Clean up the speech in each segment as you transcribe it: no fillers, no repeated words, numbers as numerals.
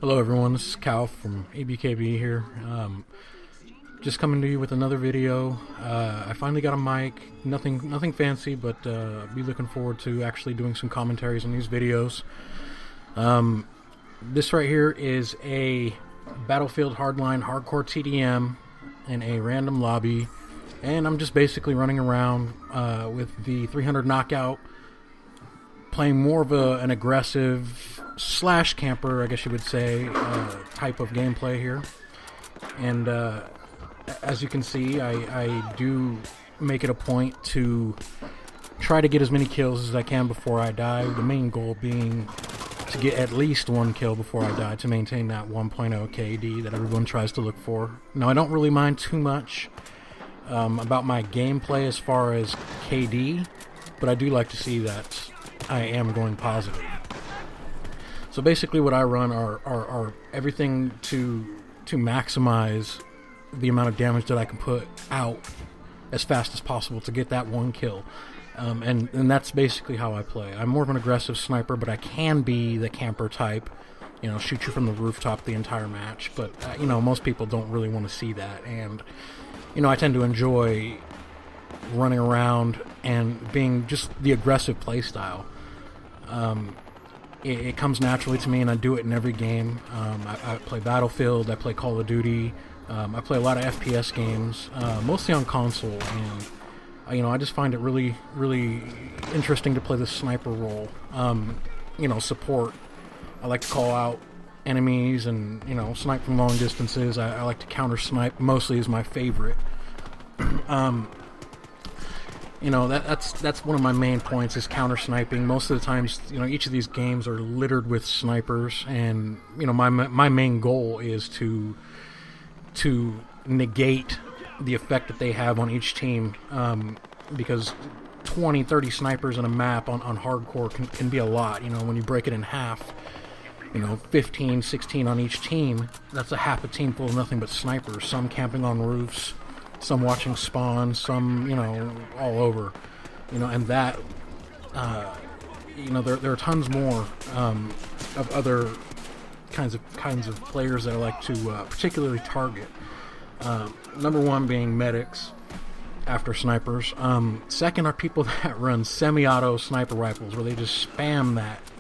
Hello everyone, this is Kalph from ABKB here. Just coming to you with another video. I finally got a mic, nothing fancy, but be looking forward to actually doing some commentaries on these videos. This right here is a Battlefield Hardline Hardcore TDM in a random lobby, and I'm just basically running around with the 300 knockout, playing more of an aggressive slash camper, I guess you would say, type of gameplay here. And as you can see, I do make it a point to try to get as many kills as I can before I die. The main goal being to get at least one kill before I die to maintain that 1.0 KD that everyone tries to look for. Now, I don't really mind too much about my gameplay as far as KD, but I do like to see that I am going positive. So basically what I run are everything to maximize the amount of damage that I can put out as fast as possible to get that one kill. And that's basically how I play. I'm more of an aggressive sniper, but I can be the camper type, you know, shoot you from the rooftop the entire match. But, you know, most people don't really want to see that. And, you know, I tend to enjoy running around and being just the aggressive play style. It comes naturally to me, and I do it in every game. I play Battlefield, I play Call of Duty, I play a lot of FPS games, mostly on console, and you know, I just find it really interesting to play the sniper role. You know, support. I like to call out enemies and, you know, snipe from long distances. I like to counter snipe, mostly is my favorite. You know, that's one of my main points, is counter sniping. Most of the times, you know, each of these games are littered with snipers, and, you know, my main goal is to negate the effect that they have on each team, because 20-30 snipers in a map on hardcore can be a lot. You know, when you break it in half, you know, 15-16 on each team, that's a half a team full of nothing but snipers, some camping on roofs, some watching spawn, some, you know, all over, you know. And that, you know, there are tons more of other kinds of players that I like to particularly target. Number one being medics after snipers. Second are people that run semi-auto sniper rifles, where they just spam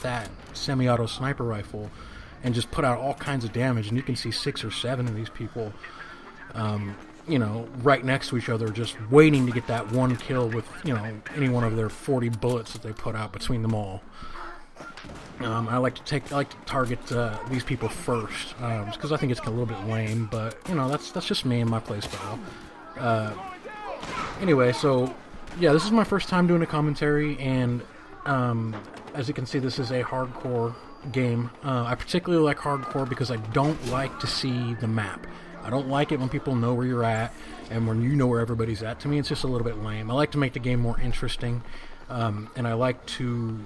that semi-auto sniper rifle and just put out all kinds of damage. And you can see 6 or 7 of these people, you know, right next to each other, just waiting to get that one kill with, you know, any one of their 40 bullets that they put out between them all. I like to target these people first, because I think it's a little bit lame, but, you know, that's just me and my playstyle. Anyway, so yeah, this is my first time doing a commentary, and as you can see, this is a hardcore game. I particularly like hardcore because I don't like to see the map. I don't like it when people know where you're at and when you know where everybody's at. To me, it's just a little bit lame. I like to make the game more interesting, and I like to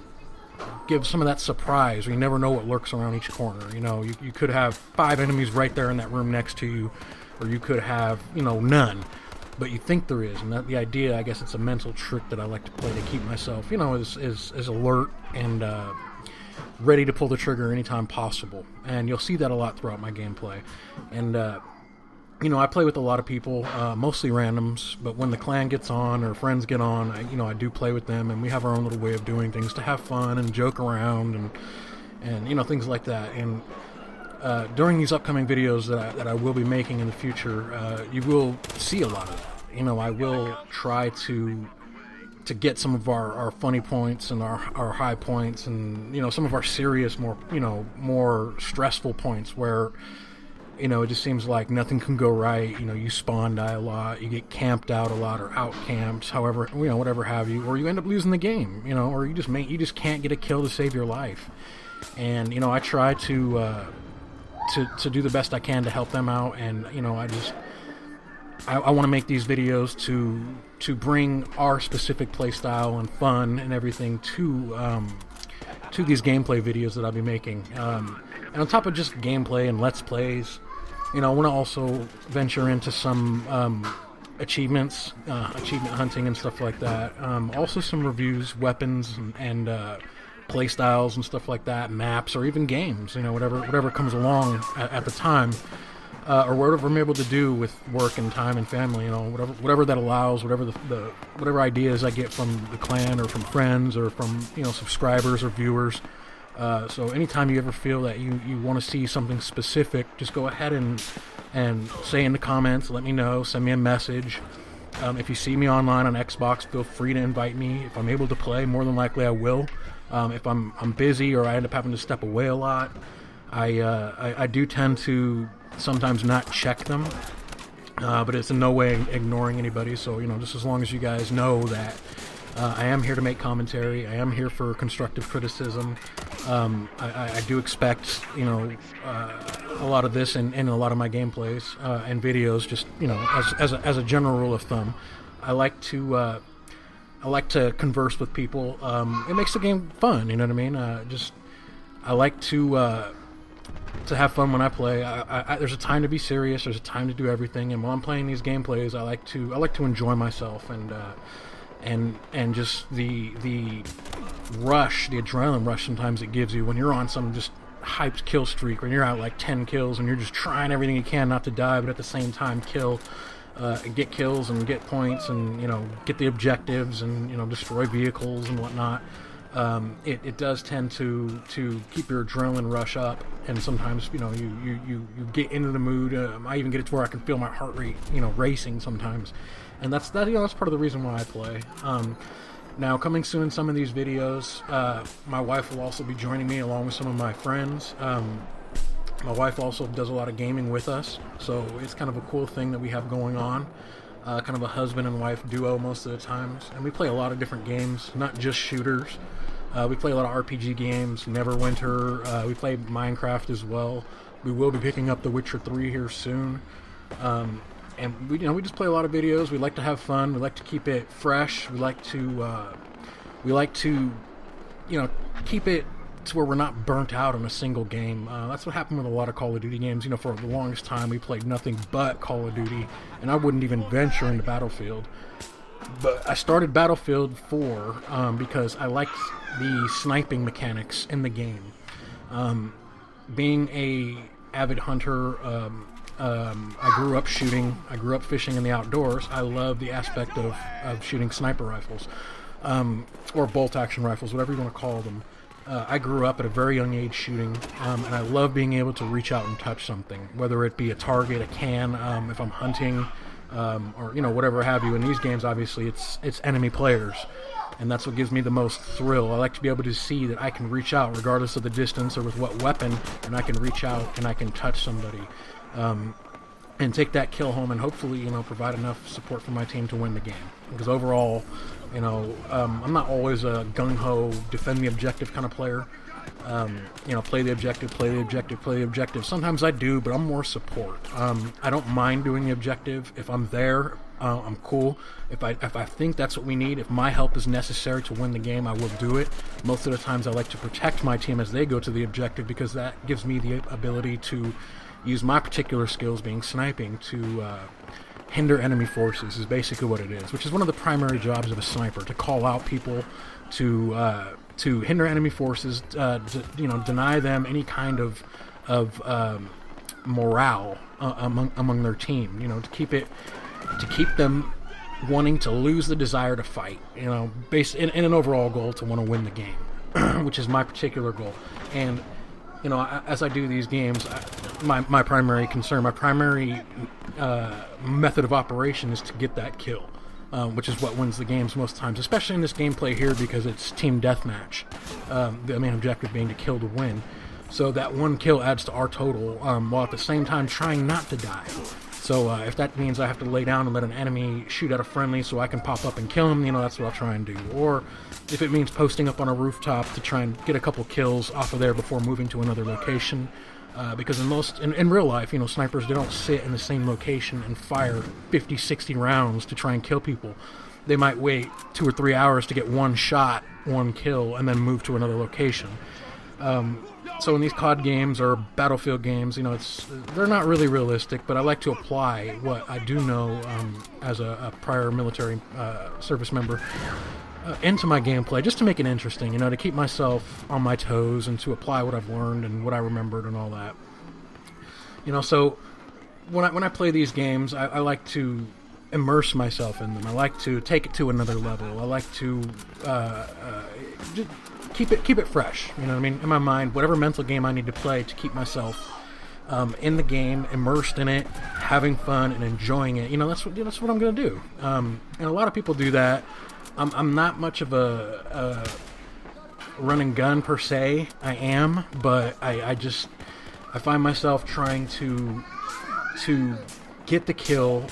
give some of that surprise where you never know what lurks around each corner. You know, you could have 5 enemies right there in that room next to you, or you could have, you know, none, but you think there is. And that, the idea, I guess it's a mental trick that I like to play to keep myself, you know, as alert and ready to pull the trigger anytime possible. And you'll see that a lot throughout my gameplay. And you know, I play with a lot of people, mostly randoms, but when the clan gets on or friends get on, I do play with them, and we have our own little way of doing things to have fun and joke around and you know, things like that. And during these upcoming videos that I will be making in the future, you will see a lot of that. You know, I will try to get some of our funny points and our high points, and, you know, some of our serious, more stressful points where, you know, it just seems like nothing can go right. You know, you spawn die a lot, you get camped out a lot, or out camped, however, you know, whatever have you, or you end up losing the game, you know, or you just can't get a kill to save your life. And, you know, I try to do the best I can to help them out. And, you know, I want to make these videos to bring our specific play style and fun and everything to these gameplay videos that I'll be making. And on top of just gameplay and let's plays, you know, I want to also venture into some achievements, achievement hunting and stuff like that. Also some reviews, weapons, and play styles and stuff like that, maps, or even games, whatever comes along at the time, or whatever I'm able to do with work and time and family, whatever that allows, whatever ideas I get from the clan or from friends or from subscribers or viewers. So anytime you ever feel that you want to see something specific, just go ahead and say in the comments, let me know, send me a message. If you see me online on Xbox, feel free to invite me. If I'm able to play, more than likely I will. If I'm busy or I end up having to step away a lot, I do tend to sometimes not check them. But it's in no way ignoring anybody. So just as long as you guys know that I am here to make commentary, I am here for constructive criticism. I do expect a lot of this in a lot of my gameplays and videos. Just as a general rule of thumb, I like to converse with people. It makes the game fun. You know what I mean? I like to have fun when I play. There's a time to be serious. There's a time to do everything. And while I'm playing these gameplays, I like to enjoy myself and just the rush, the adrenaline rush sometimes it gives you when you're on some just hyped kill streak, when you're out like 10 kills and you're just trying everything you can not to die, but at the same time get kills and get points and get the objectives and destroy vehicles and whatnot. It does tend to keep your adrenaline rush up, and sometimes you get into the mood. I even get it to where I can feel my heart rate racing sometimes, and that's part of the reason why I play. Now, coming soon in some of these videos, my wife will also be joining me along with some of my friends. My wife also does a lot of gaming with us, so it's kind of a cool thing that we have going on. Kind of a husband and wife duo most of the times, and we play a lot of different games, not just shooters. We play a lot of RPG games, Neverwinter. We play Minecraft as well. We will be picking up The Witcher 3 here soon. And we just play a lot of videos. We like to have fun. We like to keep it fresh. We like to keep it to where we're not burnt out on a single game. That's what happened with a lot of Call of Duty games. For the longest time we played nothing but Call of Duty, and I wouldn't even venture into Battlefield. But I started Battlefield 4 because I liked the sniping mechanics in the game. Being a avid hunter, I grew up shooting. I grew up fishing in the outdoors. I love the aspect of shooting sniper rifles, or bolt-action rifles, whatever you want to call them. I grew up at a very young age shooting, and I love being able to reach out and touch something, whether it be a target, a can, if I'm hunting, or whatever have you. In these games, obviously, it's enemy players, and that's what gives me the most thrill. I like to be able to see that I can reach out regardless of the distance or with what weapon, and I can reach out and I can touch somebody. And take that kill home and hopefully, provide enough support for my team to win the game. Because overall, I'm not always a gung-ho, defend the objective kind of player. Play the objective. Sometimes I do, but I'm more support. I don't mind doing the objective. If I'm there, I'm cool. If I think that's what we need, if my help is necessary to win the game, I will do it. Most of the times I like to protect my team as they go to the objective, because that gives me the ability to use my particular skills, being sniping, to hinder enemy forces, is basically what it is, which is one of the primary jobs of a sniper, to call out people, to hinder enemy forces, deny them any kind of morale among their team, to keep them wanting to lose the desire to fight, based in an overall goal to want to win the game, which is my particular goal. And as I do these games, my primary concern, my primary method of operation is to get that kill, which is what wins the games most times, especially in this gameplay here, because it's team deathmatch. The main objective being to kill to win. So that one kill adds to our total, while at the same time trying not to die. So if that means I have to lay down and let an enemy shoot at a friendly so I can pop up and kill him, that's what I'll try and do. Or if it means posting up on a rooftop to try and get a couple kills off of there before moving to another location. Because in real life, snipers, they don't sit in the same location and fire 50, 60 rounds to try and kill people. They might wait 2 or 3 hours to get one shot, one kill, and then move to another location. So in these COD games or Battlefield games, they're not really realistic, but I like to apply what I do know as a prior military service member. into my gameplay, just to make it interesting, you know, to keep myself on my toes and to apply what I've learned and what I remembered and all that. You know, so when I play these games, I like to immerse myself in them. I like to take it to another level. I like to just keep it fresh. You know what I mean? In my mind, whatever mental game I need to play to keep myself in the game, immersed in it, having fun and enjoying it. You know, that's what I'm going to do. And a lot of people do that. I'm not much of a run and gun per se. I am, but I find myself trying to get the kill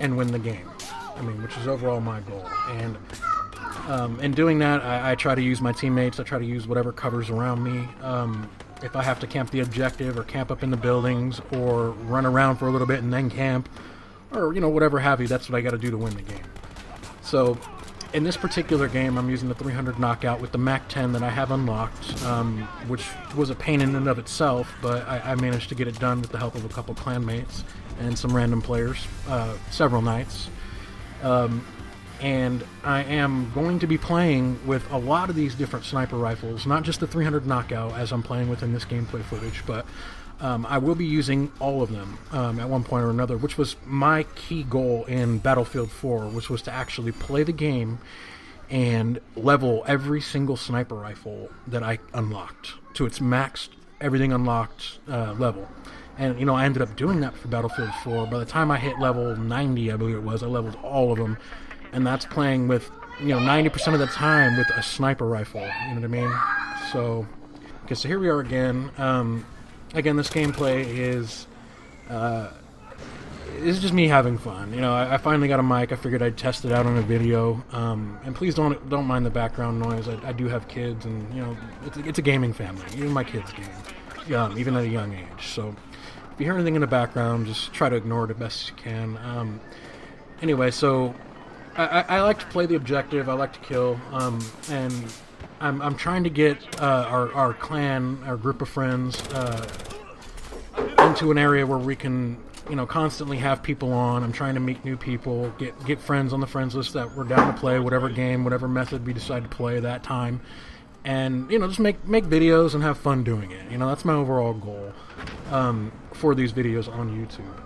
and win the game. I mean, which is overall my goal. And in doing that, I try to use my teammates. I try to use whatever covers around me. If I have to camp the objective or camp up in the buildings or run around for a little bit and then camp, or, you know, whatever have you, that's what I got to do to win the game. So in this particular game, I'm using the 300 knockout with the MAC-10 that I have unlocked, which was a pain in and of itself, but I managed to get it done with the help of a couple clanmates and some random players, several nights. And I am going to be playing with a lot of these different sniper rifles, not just the 300 knockout as I'm playing with in this gameplay footage, but I will be using all of them at one point or another, which was my key goal in Battlefield 4, which was to actually play the game and level every single sniper rifle that I unlocked to its max, everything unlocked level. And, you know, I ended up doing that for Battlefield 4. By the time I hit level 90, I believe it was, I leveled all of them. And that's playing with, you know, 90% of the time with a sniper rifle. You know what I mean? So, okay, so here we are again. Again, this gameplay is just me having fun. You know, I finally got a mic. I figured I'd test it out on a video. And please don't mind the background noise. I do have kids, and, you know, it's a gaming family. Even my kids game, even at a young age. So if you hear anything in the background, just try to ignore it as best you can. Anyway, so I like to play the objective. I like to kill, and I'm trying to get our clan, our group of friends, into an area where we can, you know, constantly have people on. I'm trying to meet new people, get friends on the friends list that we're down to play whatever game, whatever method we decide to play that time, and, you know, just make videos and have fun doing it. You know, that's my overall goal for these videos on YouTube.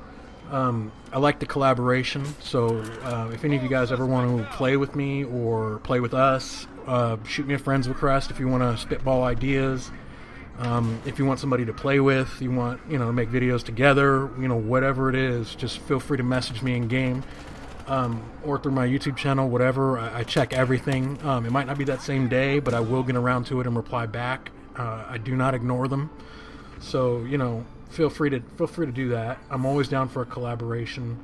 I like the collaboration, so if any of you guys ever want to play with me or play with us, shoot me a friends request if you want to spitball ideas. If you want somebody to play with, you want, you know, to make videos together, you know, whatever it is, just feel free to message me in game, or through my YouTube channel, whatever. I check everything. It might not be that same day, but I will get around to it and reply back. I do not ignore them, so, you know, feel free to do that. I'm always down for a collaboration.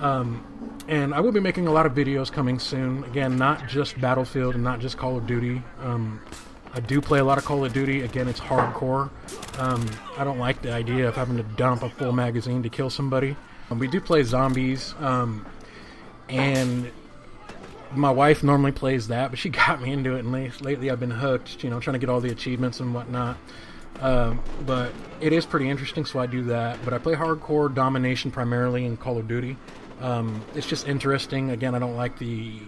And I will be making a lot of videos coming soon. Again, not just Battlefield and not just Call of Duty. I do play a lot of Call of Duty. Again, it's hardcore. I don't like the idea of having to dump a full magazine to kill somebody. We do play zombies, and my wife normally plays that, but she got me into it, and lately I've been hooked, you know, trying to get all the achievements and whatnot. But it is pretty interesting, so I do that. But I play hardcore domination primarily in Call of Duty. It's just interesting. Again, I don't like the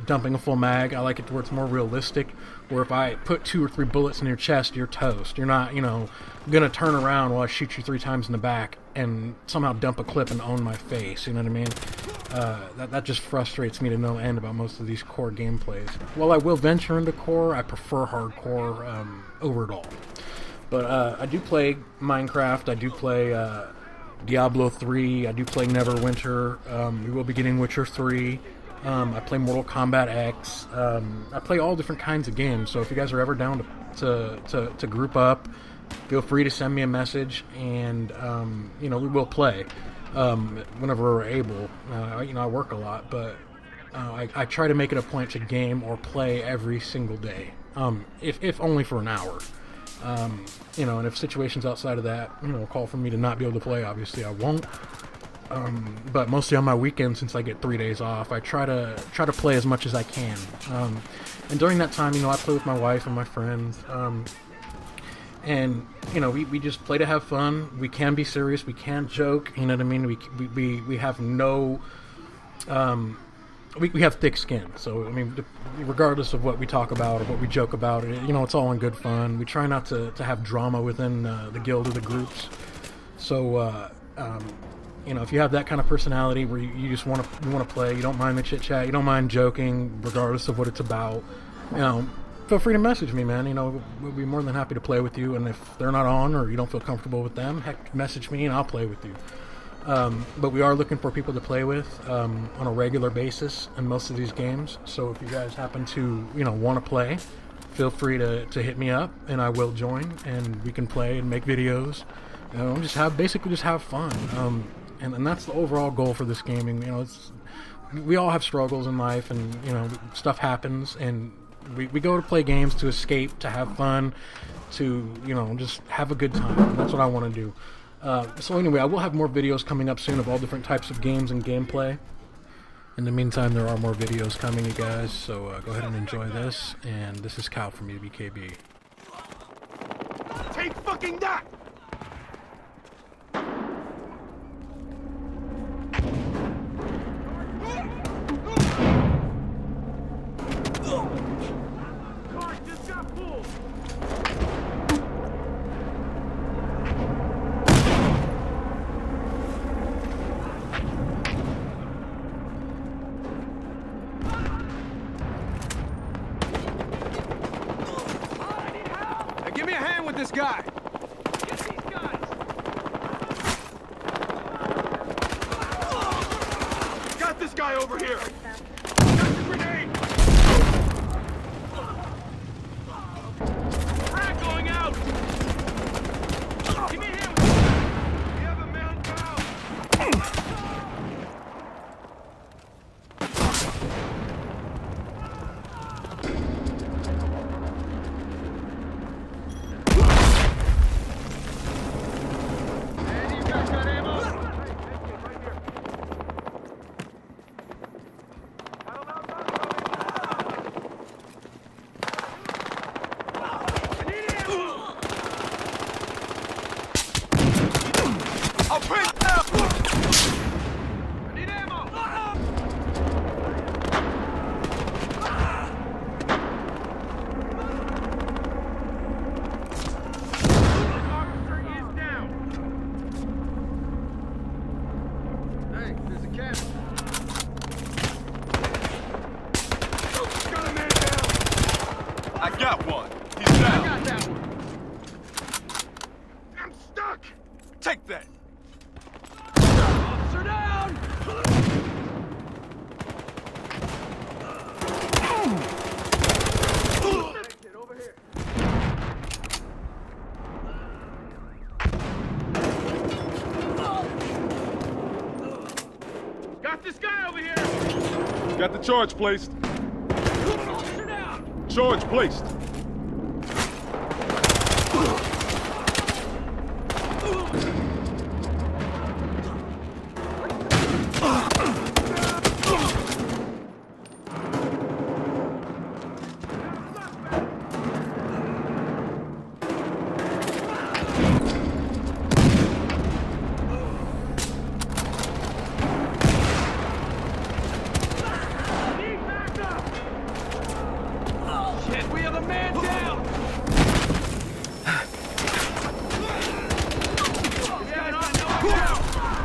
dumping a full mag. I like it to where it's more realistic, where if I put 2 or 3 bullets in your chest, you're toast. You're not, you know, gonna turn around while I shoot you 3 times in the back and somehow dump a clip and own my face. You know what I mean? That just frustrates me to no end about most of these core gameplays. While I will venture into core, I prefer hardcore over it all. But I do play Minecraft. I do play Diablo 3. I do play Neverwinter. We will be getting Witcher 3. I play Mortal Kombat X. I play all different kinds of games. So if you guys are ever down to group up, feel free to send me a message, and you know, we will play whenever we're able. You know, I work a lot, but I try to make it a point to game or play every single day, if only for an hour. You know, and if situations outside of that, you know, call for me to not be able to play, obviously I won't. But mostly on my weekends, since I get 3 days off, I try to play as much as I can. And during that time, you know, I play with my wife and my friends. And, you know, we just play to have fun. We can be serious. We can joke. You know what I mean? We have no we have thick skin. So I mean, regardless of what we talk about or what we joke about, it's all in good fun. We try not to have drama within the guild or the groups. So if you have that kind of personality where you just want to play, you don't mind the chit chat, you don't mind joking, regardless of what it's about, feel free to message me, man. We'll be more than happy to play with you. And if they're not on or you don't feel comfortable with them, heck, message me and I'll play with you. But we are looking for people to play with on a regular basis in most of these games. So if you guys happen to want to play, feel free to hit me up and I will join and we can play and make videos. Just have fun. And that's the overall goal for this gaming. We all have struggles in life, and stuff happens, and we go to play games to escape, to have fun, to just have a good time. And that's what I want to do. So anyway, I will have more videos coming up soon of all different types of games and gameplay. In the meantime, there are more videos coming, you guys. So go ahead and enjoy this. And this is Kalph from EBKB. Take fucking that! Give me a hand with this guy! Get these guys! Got this guy over here! Got the grenade! Frag going out! Give me a hand with this guy! We have a man down! I got one. He's down. I got that one. I'm stuck. Take that. Officer down. Over here. Got this guy over here. Got the charge placed. Officer down. Charge placed.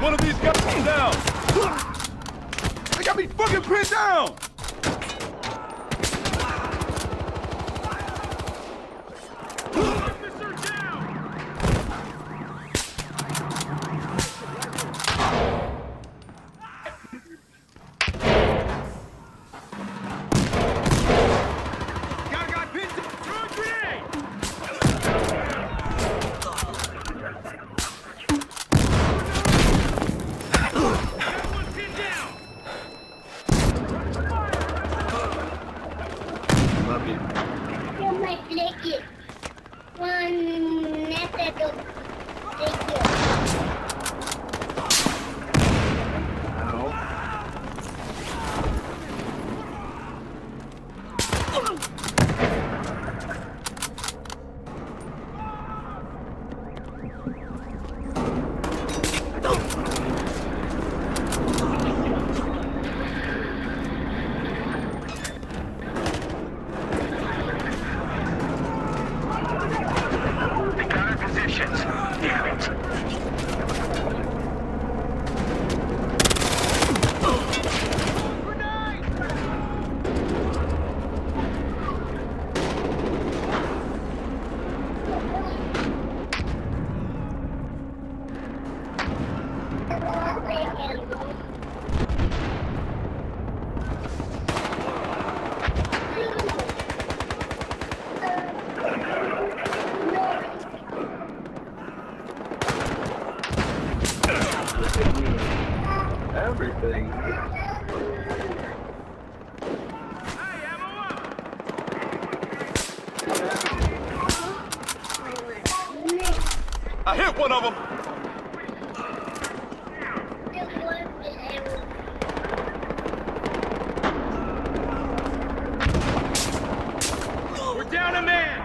One of these guys is down! They got me fucking pinned down! Officer down. Got a guy pinned down. Throw a grenade. You might lick it. One method of lick it. Hey, ammo up! I hit one of them. We're down a man!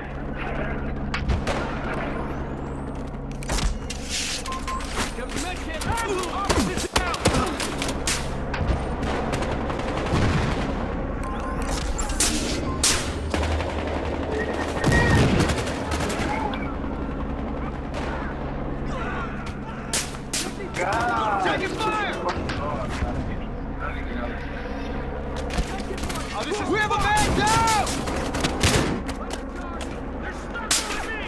Taking fire! Oh, this is we have a man down! They're stuck with me!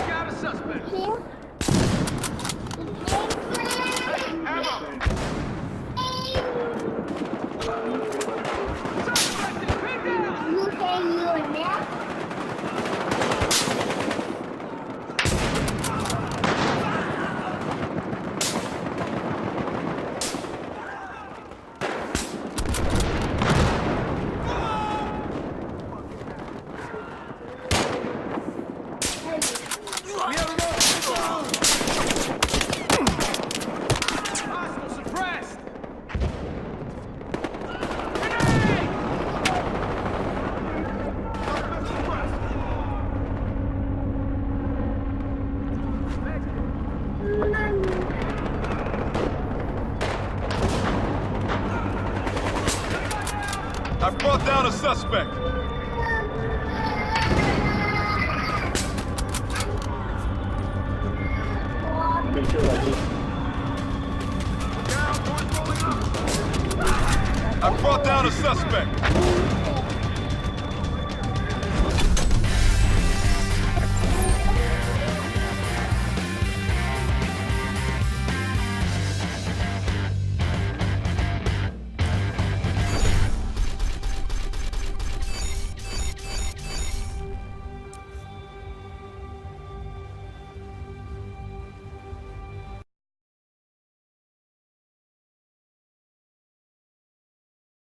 Got a suspect. Ammo! Suspect is pinned down! We have a hostile suppressed! I brought down a suspect. I brought down a suspect.